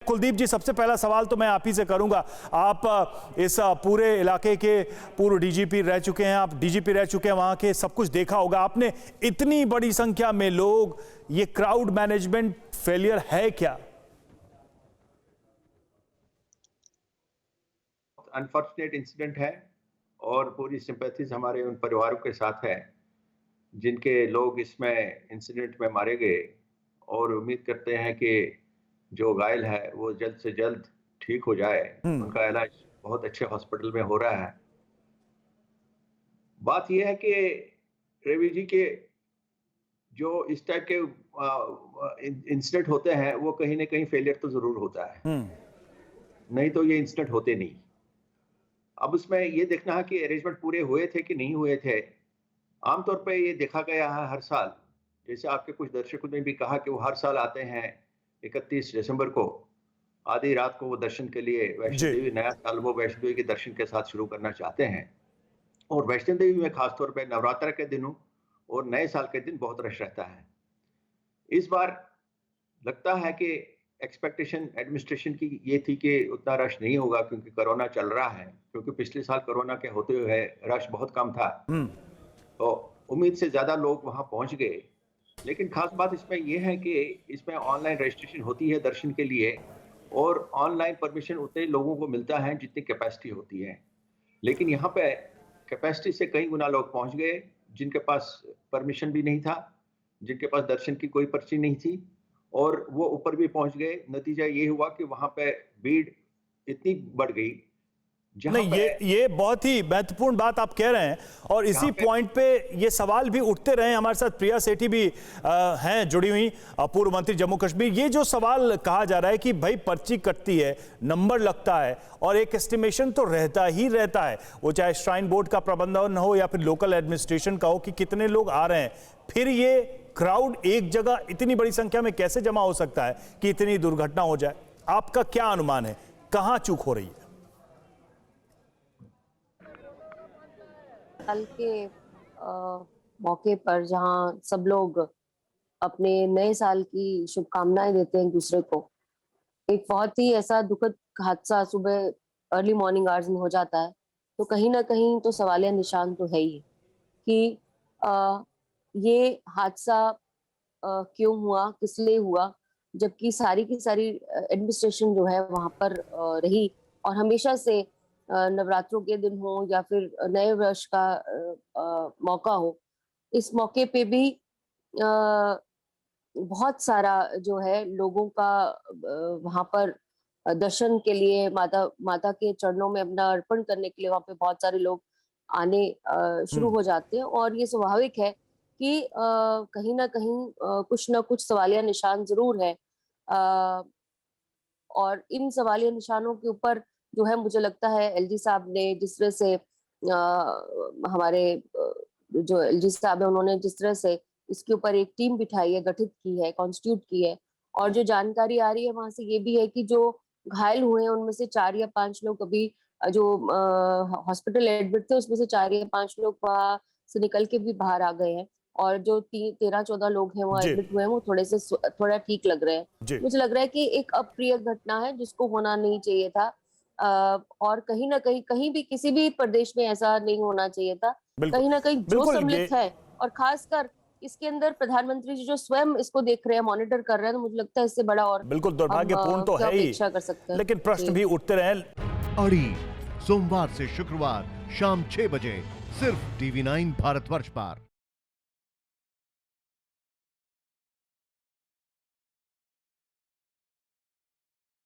कुलदीप जी, सबसे पहला सवाल तो मैं आप ही से करूंगा। आप इस पूरे इलाके के पूर्व डीजीपी रह चुके हैं, आप डीजीपी रह चुके हैं, वहां के सब कुछ देखा होगा आपने। इतनी बड़ी संख्या में लोग, ये क्राउड मैनेजमेंट फेलियर है क्या? अनफॉर्चुनेट इंसिडेंट है और पूरी सिंपैथीज हमारे उन परिवारों के साथ है जिनके लोग इसमें इंसिडेंट में मारे गए, और उम्मीद करते हैं कि जो घायल है वो जल्द से जल्द ठीक हो जाए। उनका इलाज बहुत अच्छे हॉस्पिटल में हो रहा है। बात यह है कि रवि जी के जो इस टाइप के इंसिडेंट होते हैं वो कहीं ना कहीं फेलियर तो जरूर होता है, नहीं तो ये इंसिडेंट होते नहीं। अब उसमें ये देखना है कि अरेंजमेंट पूरे हुए थे कि नहीं हुए थे। आमतौर पे ये देखा गया है हर साल, जैसे आपके कुछ दर्शकों ने भी कहा कि वो हर साल आते हैं 31 दिसंबर को, आधी रात को वो दर्शन के लिए वैष्णो देवी, नया साल वो वैष्णो देवी के दर्शन के साथ शुरू करना चाहते हैं। और वैष्णो देवी में खासतौर पे नवरात्र के दिनों और नए साल के दिन बहुत रश रहता है। इस बार लगता है कि एक्सपेक्टेशन एडमिनिस्ट्रेशन की ये थी कि उतना रश नहीं होगा क्योंकि कोरोना चल रहा है, क्योंकि पिछले साल कोरोना के होते हुए रश बहुत कम था, तो उम्मीद से ज्यादा लोग वहां पहुंच गए। लेकिन खास बात इसमें यह है कि इसमें ऑनलाइन रजिस्ट्रेशन होती है दर्शन के लिए, और ऑनलाइन परमिशन उतने लोगों को मिलता है जितनी कैपेसिटी होती है। लेकिन यहाँ पे कैपेसिटी से कई गुना लोग पहुंच गए जिनके पास परमिशन भी नहीं था, जिनके पास दर्शन की कोई पर्ची नहीं थी, और वो ऊपर भी पहुंच गए। नतीजा ये हुआ कि वहां पे भीड़ इतनी बढ़ गई। नहीं, ये बहुत ही महत्वपूर्ण बात आप कह रहे हैं, और इसी पॉइंट पे ये सवाल भी उठते रहे। हमारे साथ प्रिया सेठी भी हैं जुड़ी हुई, पूर्व मंत्री जम्मू कश्मीर। ये जो सवाल कहा जा रहा है कि भाई पर्ची कटती है, नंबर लगता है, और एक एस्टिमेशन तो रहता ही रहता है, वो चाहे श्राइन बोर्ड का प्रबंधन हो या फिर लोकल एडमिनिस्ट्रेशन का हो, कि कितने लोग आ रहे हैं। फिर ये क्राउड एक जगह इतनी बड़ी संख्या में कैसे जमा हो सकता है कि इतनी दुर्घटना हो जाए? आपका क्या अनुमान है, कहां चूक हो रही है? साल के मौके पर जहां सब लोग अपने नए साल की शुभकामनाएं देते हैं एक दूसरे को, एक बहुत ही ऐसा दुखद हादसा सुबह अर्ली मॉर्निंग आवर्स में हो जाता है, तो कहीं ना कहीं तो सवालिया निशान तो है ही कि ये हादसा क्यों हुआ, किस लिए हुआ, जबकि सारी की सारी एडमिनिस्ट्रेशन जो है वहां पर रही, और हमेशा से नवरात्रों के दिन हो या फिर नए वर्ष का मौका हो, इस मौके पे भी बहुत सारा जो है लोगों का वहां पर दर्शन के लिए, माता के चरणों में अपना अर्पण करने के लिए वहां पे बहुत सारे लोग आने शुरू हो जाते हैं। और ये स्वाभाविक है कि कहीं ना कहीं कुछ ना कुछ सवालिया निशान जरूर है, और इन सवालिया निशानों के ऊपर जो है मुझे लगता है एलजी साहब ने जिस तरह से हमारे जो एलजी साहब है उन्होंने जिस तरह से इसके ऊपर एक टीम बिठाई है, गठित की है, कॉन्स्टिट्यूट की है, और जो जानकारी आ रही है वहां से ये भी है कि जो घायल हुए हैं उनमें से 4 या 5 लोग अभी जो हॉस्पिटल एडमिट थे उसमें से 4 या 5 लोग वहां से निकल के भी बाहर आ गए हैं, और जो 13-14 लोग हैं वो एडमिट हुए हैं वो थोड़ा ठीक लग रहे हैं। मुझे लग रहा है कि एक अप्रिय घटना है जिसको होना नहीं चाहिए था, और कहीं ना कहीं कहीं भी किसी भी प्रदेश में ऐसा नहीं होना चाहिए था। कहीं ना कहीं जो सम्मिलित है, और खासकर इसके अंदर प्रधानमंत्री जी जो स्वयं इसको देख रहे हैं, मॉनिटर कर रहे हैं, तो मुझे लगता है इससे बड़ा और बिल्कुल दुर्भाग्यपूर्ण तो है ही, कर सकते हैं। लेकिन प्रश्न भी उठते रहे। अड़ी सोमवार से शुक्रवार शाम 6 बजे सिर्फ TV9 भारतवर्ष पर।